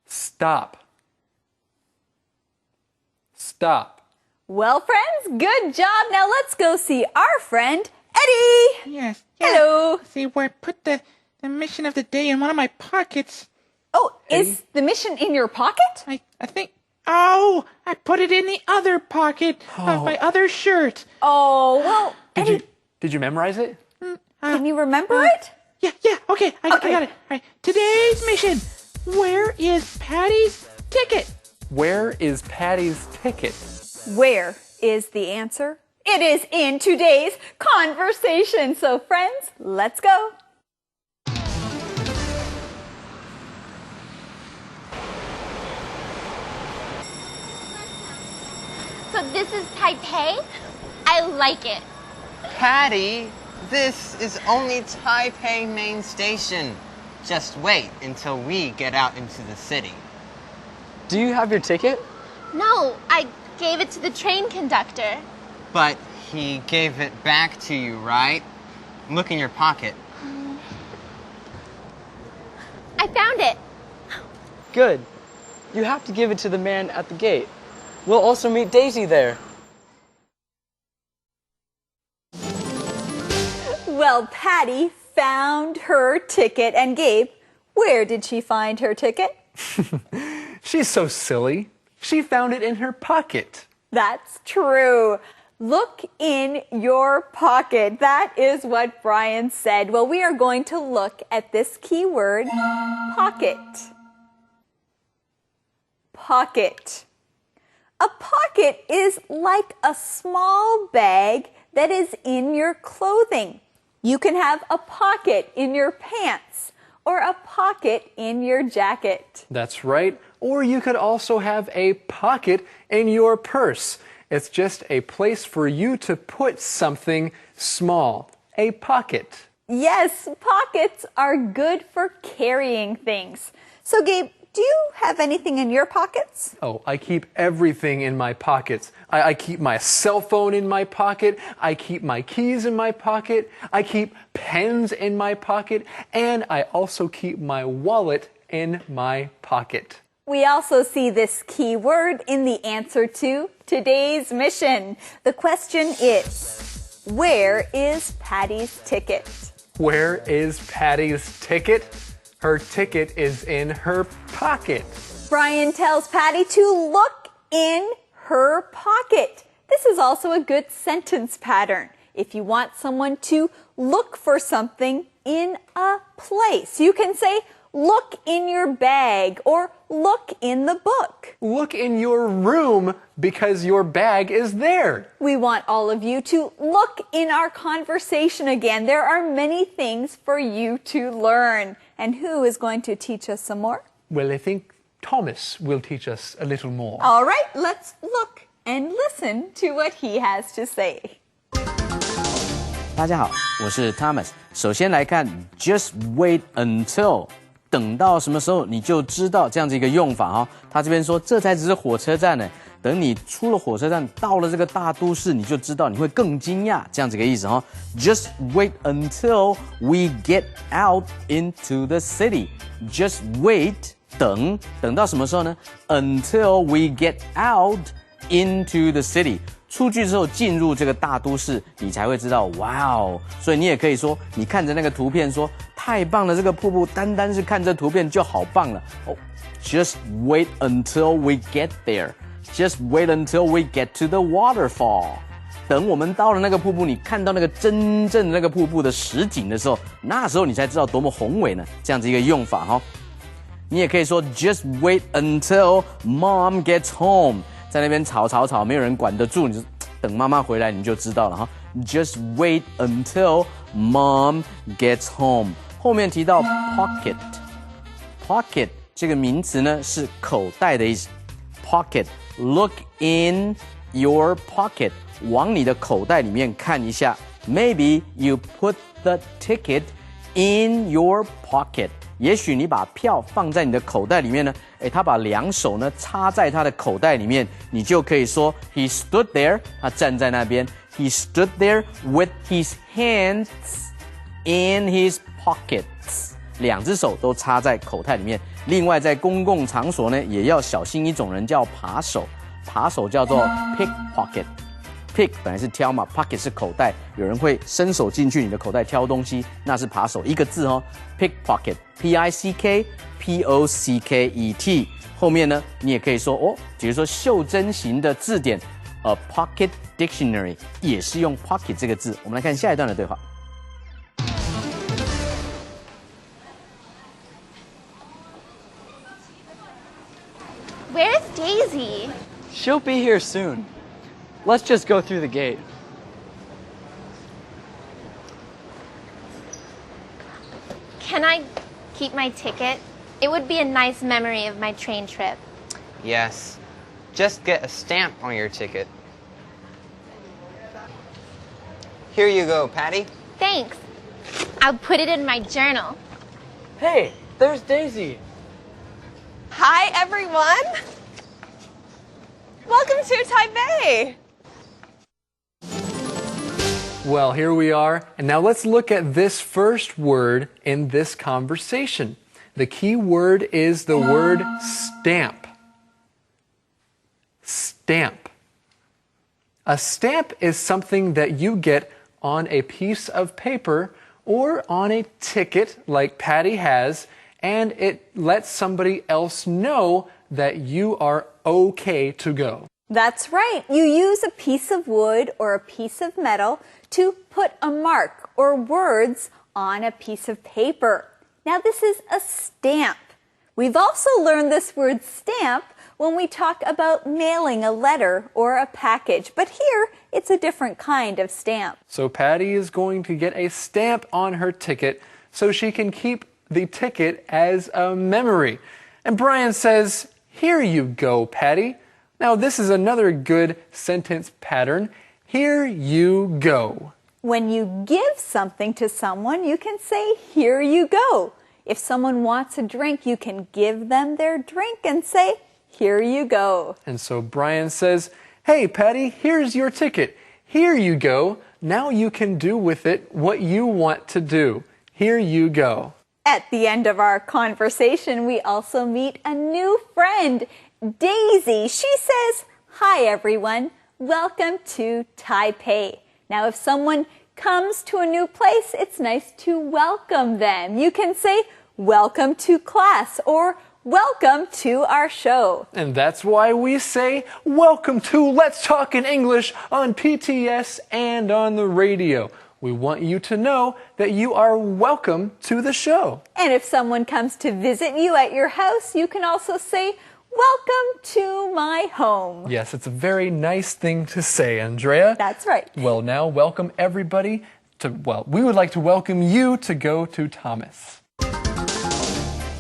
Stop. Stop. Well, friends, good job. Now let's go see our friend, Eddie. Yes. Hello. See where I put the mission of the day in one of my pockets. Oh, is the mission in your pocket? I think... Oh, I put it in the other pocket of my other shirt. Oh, well, Eddie... Did you memorize it? Can you remember it? Yeah, okay, I got it. All right, today's mission. Where is Patty's ticket? Where is Patty's ticket? Where is the answer? It is in today's conversation. So, friends, let's go. So this is Taipei? I like it. Patty, this is only Taipei main station. Just wait until we get out into the city. Do you have your ticket? No, I gave it to the train conductor. But he gave it back to you, right? Look in your pocket. I found it. Good. You have to give it to the man at the gate. We'll also meet Daisy there. Well, Patty found her ticket. And Gabe, where did she find her ticket? She's so silly. She found it in her pocket. That's true. Look in your pocket. That is what Brian said. Well, we are going to look at this keyword, pocket. Pocket. A pocket is like a small bag that is in your clothing. You can have a pocket in your pants or a pocket in your jacket. That's right. Or you could also have a pocket in your purse. It's just a place for you to put something small. A pocket. Yes, pockets are good for carrying things. So, Gabe, do you have anything in your pockets? Oh, I keep everything in my pockets. I keep my cell phone in my pocket. I keep my keys in my pocket. I keep pens in my pocket. And I also keep my wallet in my pocket. We also see this key word in the answer to today's mission. The question is, where is Patty's ticket? Where is Patty's ticket? Her ticket is in her pocket. Brian tells Patty to look in her pocket. This is also a good sentence pattern. If you want someone to look for something in a place, you can say, look in your bag or look in the book. Look in your room because your bag is there. We want all of you to look in our conversation again. There are many things for you to learn. And who is going to teach us some more? Well, I think Thomas will teach us a little more. All right, let's look and listen to what he has to say. 大家好，我是 Thomas。首先来看 just wait until， 等到什么时候你就知道这样子一个用法哈。他这边说这才只是火车站呢，等你出了火车站，到了这个大都市，你就知道你会更惊讶，这样子个意思哈。Just wait until we get out into the city. Just wait 等到什么时候呢 ？Until we get out into the city。出去之后进入这个大都市，你才会知道，哇哦！所以你也可以说，你看着那个图片说，太棒了，这个瀑布单单是看这图片就好棒了。哦 ，Just wait until we get there. Just wait until we get to the waterfall. 等我们到了那个瀑布，你看到那个真正的那个瀑布的实景的时候，那时候你才知道多么宏伟呢。这样子一个用法哈。你也可以说 Just wait until mom gets home. 在那边吵，没有人管得住，你就等妈妈回来你就知道了哈。Just wait until mom gets home. 后面提到 pocket 这个名词呢是口袋的意思。Pocket, look in your pocket. 往你的口袋里面看一下。Maybe you put the ticket in your pocket. 也许你把票放在你的口袋里面呢，他把两手呢插在他的口袋里面，你就可以说 He stood there， 他站在那边 He stood there with his hands in his pockets， 两只手都插在口袋里面。另外在公共场所呢，也要小心一种人叫扒手，扒手叫做 pickpocket。Pick 本来是挑嘛 ，pocket 是口袋，有人会伸手进去你的口袋挑东西，那是扒手，一个字哦 ，pickpocket，P-I-C-K-P-O-C-K-E-T。后面呢，你也可以说比如说袖珍型的字典，a pocket dictionary 也是用 pocket 这个字。我们来看下一段的对话。Where's Daisy? She'll be here soon. Let's just go through the gate. Can I keep my ticket? It would be a nice memory of my train trip. Yes. Just get a stamp on your ticket. Here you go, Patty. Thanks. I'll put it in my journal. Hey, there's Daisy. Hi, everyone. Welcome to Taipei. Well, here we are, and now let's look at this first word in this conversation. The key word is the word stamp. Stamp. A stamp is something that you get on a piece of paper or on a ticket like Patty has, and it lets somebody else know that you are okay to go. That's right. You use a piece of wood or a piece of metal to put a mark or words on a piece of paper. Now this is a stamp. We've also learned this word stamp when we talk about mailing a letter or a package, but here it's a different kind of stamp. So Patty is going to get a stamp on her ticket so she can keep the ticket as a memory. And Brian says, "Here you go, Patty." Now, this is another good sentence pattern. Here you go. When you give something to someone, you can say, "Here you go." If someone wants a drink, you can give them their drink and say, "Here you go." And so Brian says, "Hey, Patty, here's your ticket. Here you go. Now you can do with it what you want to do. Here you go." At the end of our conversation, we also meet a new friend, Daisy. She says, "Hi, everyone. Welcome to Taipei." Now, if someone comes to a new place, it's nice to welcome them. You can say, "Welcome to class," or "Welcome to our show." And that's why we say, welcome to Let's Talk in English on PTS and on the radio. We want you to know that you are welcome to the show. And if someone comes to visit you at your house, you can also say, "Welcome to my home." Yes, it's a very nice thing to say, Andrea. That's right. Well, now welcome everybody to, we would like to welcome you to go to Thomas.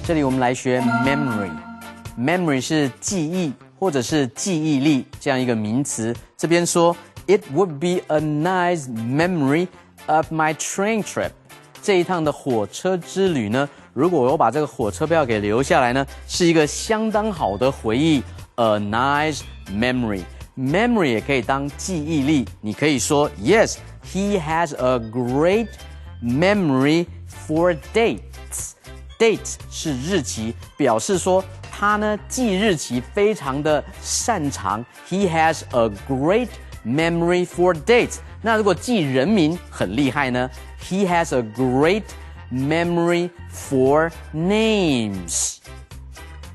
这里我们来学 memory。memory 是记忆或者是记忆力这样一个名词。这边说 It would be a nice memory of my train trip。这一趟的火车之旅呢，如果我把这个火车票给留下来呢，是一个相当好的回忆 ，a nice memory。memory 也可以当记忆力，你可以说 Yes, he has a great memory for dates。date 是日期，表示说他呢记日期非常的擅长。He has a great memory for dates。那如果记人名很厉害呢 ？He has a great memory for names。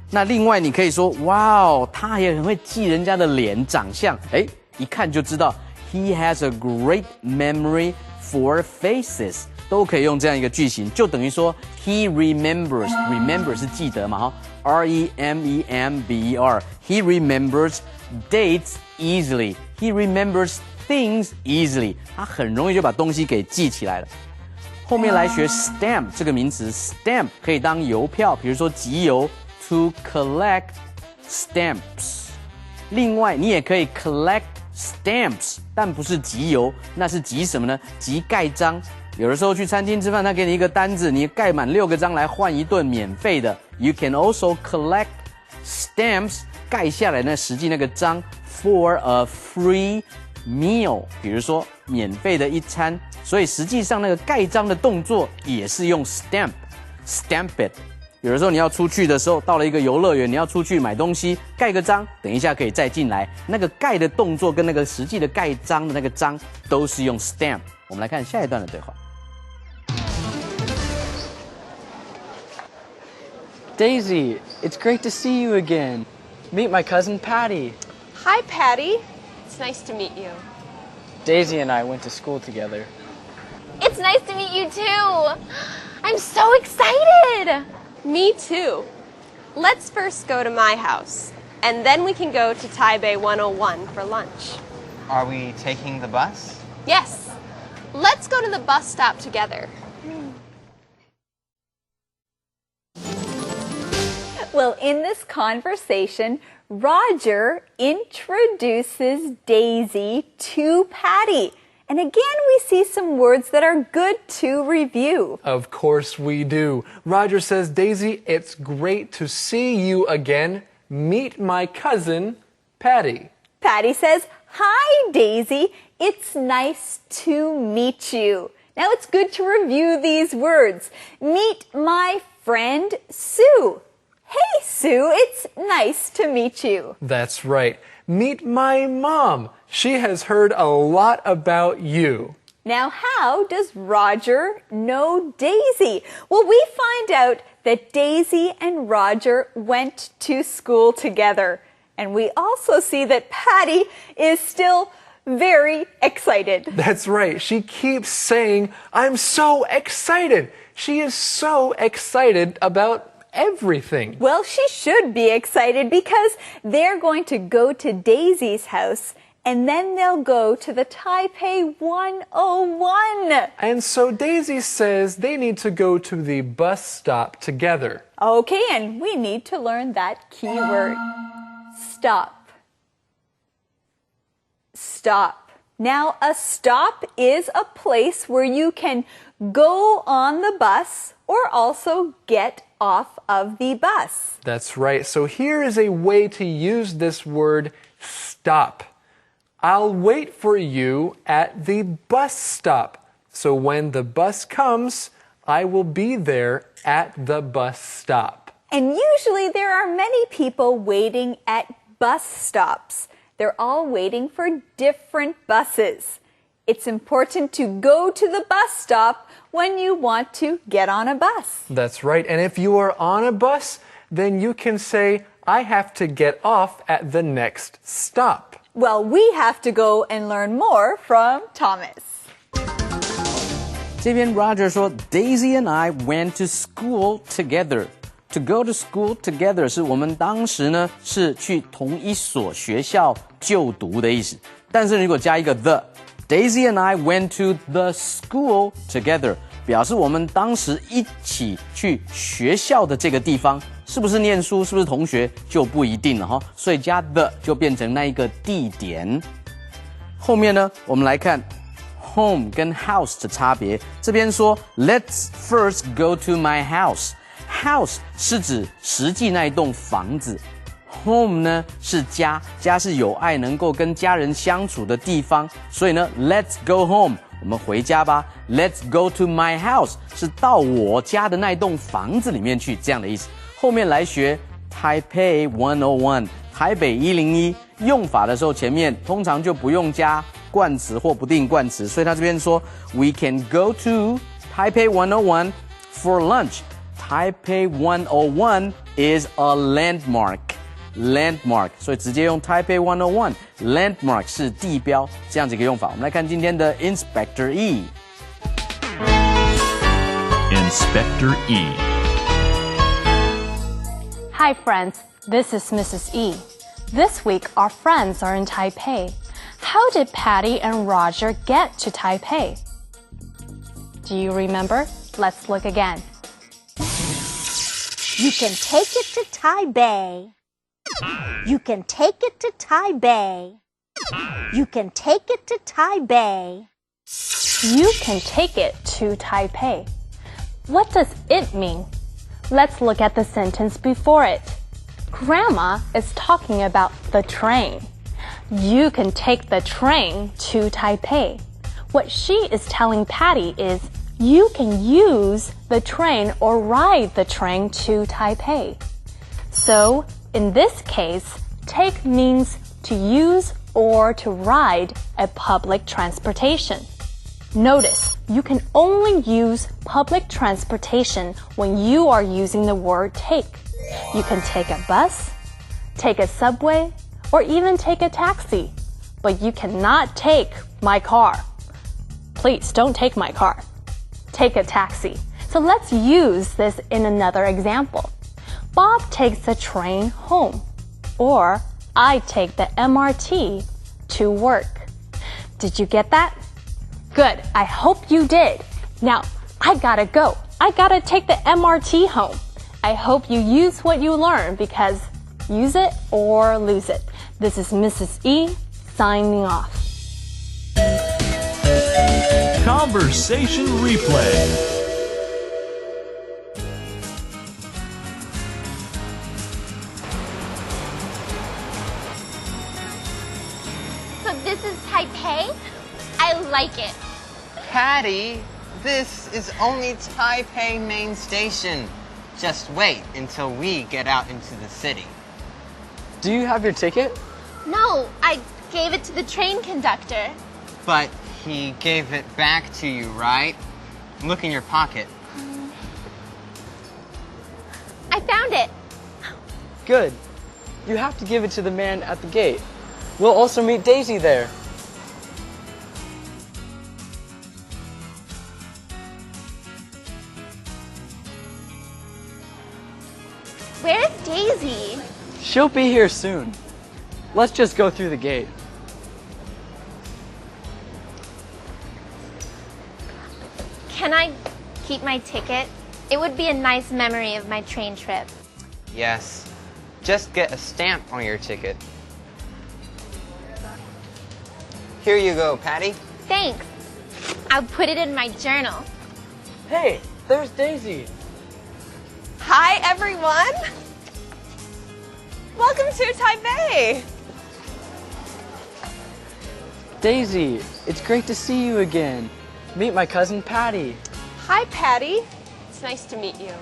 那另外你可以说，哇哦，他也很会记人家的脸、长相，哎，一看就知道。He has a great memory for faces， 都可以用这样一个句型，就等于说 he remembers 是记得嘛，哈 ，remember。He remembers dates easily. He remembers things easily. 他很容易就把东西给记起来了。后面来学 stamp 这个名词 ，stamp 可以当邮票，比如说集邮 to collect stamps。另外，你也可以 collect stamps， 但不是集邮，那是集什么呢？集盖章。有的时候去餐厅吃饭，他给你一个单子，你盖满6个章来换一顿免费的。You can also collect stamps， 盖下来呢，实际那个章 for a free meal， 比如说免费的一餐。所以实际上那个盖章的动作也是用 stamp it。有的时候你要出去的时候，到了一个游乐园，你要出去买东西，盖个章，等一下可以再进来。那个盖的动作跟那个实际的盖章的那个章都是用 stamp。我们来看下一段的对话。Daisy, it's great to see you again. Meet my cousin Patty. Hi, Patty. It's nice to meet you. Daisy and I went to school together. It's nice to meet you too. I'm so excited. Me too. Let's first go to my house, and then we can go to Taipei 101 for lunch. Are we taking the bus? Yes. Let's go to the bus stop together. Well, in this conversation, Roger introduces Daisy to Patty. And again, we see some words that are good to review. Of course we do. Roger says, Daisy, it's great to see you again. Meet my cousin, Patty. Patty says, hi, Daisy. It's nice to meet you. Now it's good to review these words. Meet my friend, Sue. Hey, Sue, it's nice to meet you. That's right. Meet my mom. She has heard a lot about you. Now, how does Roger know Daisy? Well, we find out that Daisy and Roger went to school together. And we also see that Patty is still very excited. That's right. She keeps saying, I'm so excited. She is so excited about everything. Well, she should be excited because they're going to go to Daisy's house and then they'll go to the Taipei 101. And so Daisy says they need to go to the bus stop together. Okay, and we need to learn that key word. Stop. Stop. Now, a stop is a place where you can go on the bus or also get off of the bus. That's right. So here is a way to use this word stop. I'll wait for you at the bus stop. So when the bus comes, I will be there at the bus stop. And usually there are many people waiting at bus stops. They're all waiting for different buses. It's important to go to the bus stop when you want to get on a bus. That's right. And if you are on a bus, then you can say, I have to get off at the next stop. Well, we have to go and learn more from Thomas. 这边 Roger 说 Daisy and I went to school together. To go to school together 是我们当时呢是去同一所学校就读的意思。但是如果加一个 the，Daisy and I went to the school together， 表示我们当时一起去学校的这个地方，是不是念书，是不是同学就不一定了哈。所以加 the 就变成那一个地点。后面呢，我们来看 home 跟 house 的差别。这边说 Let's first go to my house。House 是指实际那一栋房子 ，home 呢是家，家是有爱能够跟家人相处的地方，所以呢 ，Let's go home，我们回家吧。Let's go to my house 是到我家的那栋房子里面去，这样的意思。后面来学 Taipei 101，台北101。用法的时候，前面通常就不用加冠词或不定冠词，所以他这边说 We can go to Taipei 101 for lunch. Taipei 101 is a landmark, 所以直接用 Taipei 101 landmark 是地标，这样子一个用法。我们来看今天的 Inspector E. Inspector E. Hi friends, this is Mrs. E. This week our friends are in Taipei. How did Patty and Roger get to Taipei? Do you remember? Let's look again. You can take it to Taipei. You can take it to Taipei. You can take it to Taipei. You can take it to Taipei. What does it mean? Let's look at the sentence before it. Grandma is talking about the train. You can take the train to Taipei. What she is telling Patty is you can use the train or ride the train to Taipei. So, in this case, take means to use or to ride a public transportation. Notice, you can only use public transportation when you are using the word take. You can take a bus, take a subway, or even take a taxi. But you cannot take my car. Please don't take my car. Take a taxi. So let's use this in another example. Bob takes the train home. Or I take the MRT to work. Did you get that? Good. I hope you did. Now, I gotta go. I gotta take the MRT home. I hope you use what you learn because use it or lose it. This is Mrs. E signing off. Conversation replay. So this is Taipei? I like it. Patty, this is only Taipei main station. Just wait until we get out into the city. Do you have your ticket? No, I gave it to the train conductor. But he gave it back to you, right? Look in your pocket. I found it. Good. You have to give it to the man at the gate. We'll also meet Daisy there. Where's Daisy? She'll be here soon. Let's just go through the gate. Can I keep my ticket? It would be a nice memory of my train trip. Yes. Just get a stamp on your ticket. Here you go, Patty. Thanks. I'll put it in my journal. Hey, there's Daisy. Hi, everyone. Welcome to Taipei. Daisy, it's great to see you again. Meet my cousin Patty. Hi, Patty. It's nice to meet you.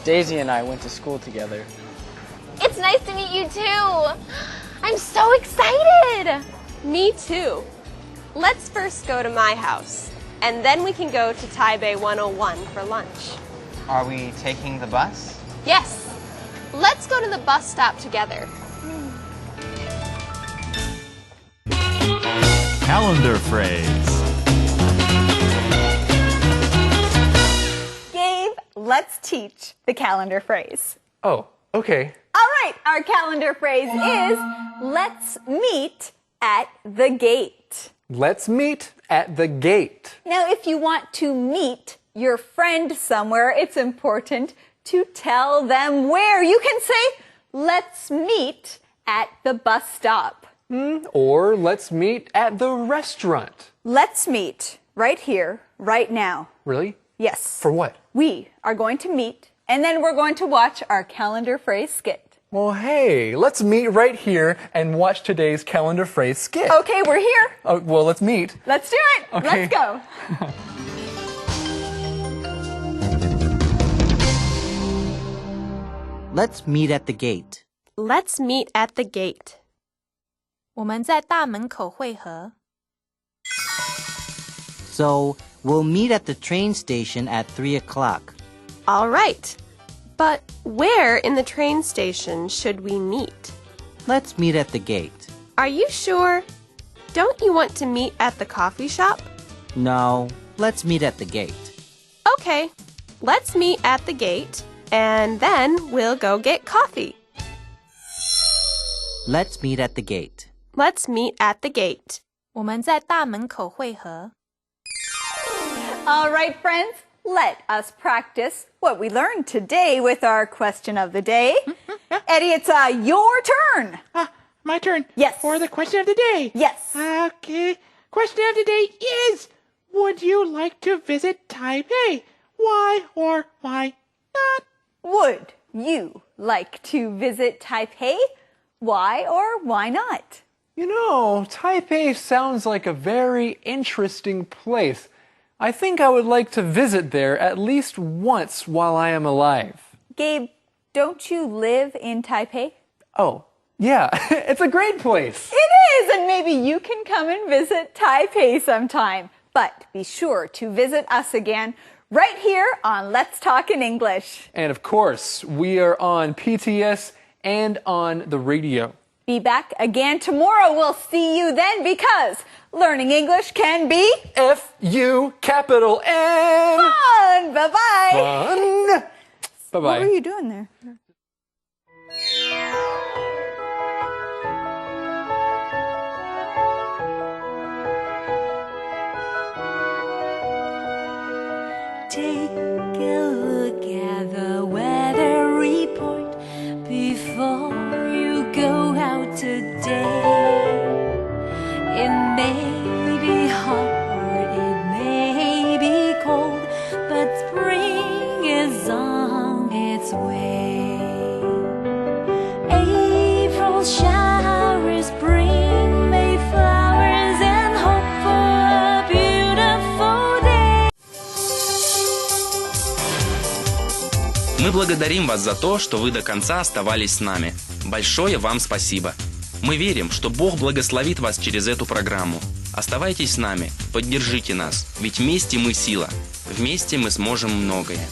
Daisy and I went to school together. It's nice to meet you too. I'm so excited. Me too. Let's first go to my house, and then we can go to Taipei 101 for lunch. Are we taking the bus? Yes. Let's go to the bus stop together. Calendar phrase. Gabe, let's teach the calendar phrase. Oh, okay. All right, our calendar phrase is let's meet at the gate. Let's meet at the gate. Now, if you want to meet your friend somewhere, it's important to tell them where. You can say, let's meet at the bus stop. Or let's meet at the restaurant. Let's meet right here, right now. Really? Yes. For what? We are going to meet, and then we're going to watch our calendar phrase skit. Well, hey, let's meet right here and watch today's calendar phrase skit. Okay, we're here. Oh, well, let's meet. Let's do it. Okay. Let's go. Let's meet at the gate. Let's meet at the gate. 我们在大门口汇合。 So, we'll meet at the train station at 3 o'clock. All right. But where in the train station should we meet? Let's meet at the gate. Are you sure? Don't you want to meet at the coffee shop? No, let's meet at the gate. Okay, let's meet at the gate, and then we'll go get coffee. Let's meet at the gate. Let's meet at the gate. 我们在大门口汇合。 All right, friends, let us practice what we learned today with our question of the day. Eddie, it's your turn. My turn? Yes. For the question of the day? Yes. Okay. Question of the day is, would you like to visit Taipei? Why or why not? Would you like to visit Taipei? Why or why not? You know, Taipei sounds like a very interesting place. I think I would like to visit there at least once while I am alive. Gabe, don't you live in Taipei? Oh, yeah, it's a great place. It is, and maybe you can come and visit Taipei sometime. But be sure to visit us again right here on Let's Talk in English. And of course, we are on PTS and on the radio. Be back again tomorrow. We'll see you then because learning English can be F-U capital N. fun. Bye-bye. Fun. Bye-bye. What were you doing there? Take a look at the weather report before you go out today. It may be hot or it may be cold, but spring is on its way. April showers bring May flowers and hope for a beautiful day. Мы благодарим вас за то, что вы до конца оставались с нами. Большое вам спасибо. Мы верим, что Бог благословит вас через эту программу. Оставайтесь с нами, поддержите нас, ведь вместе мы сила. Вместе мы сможем многое.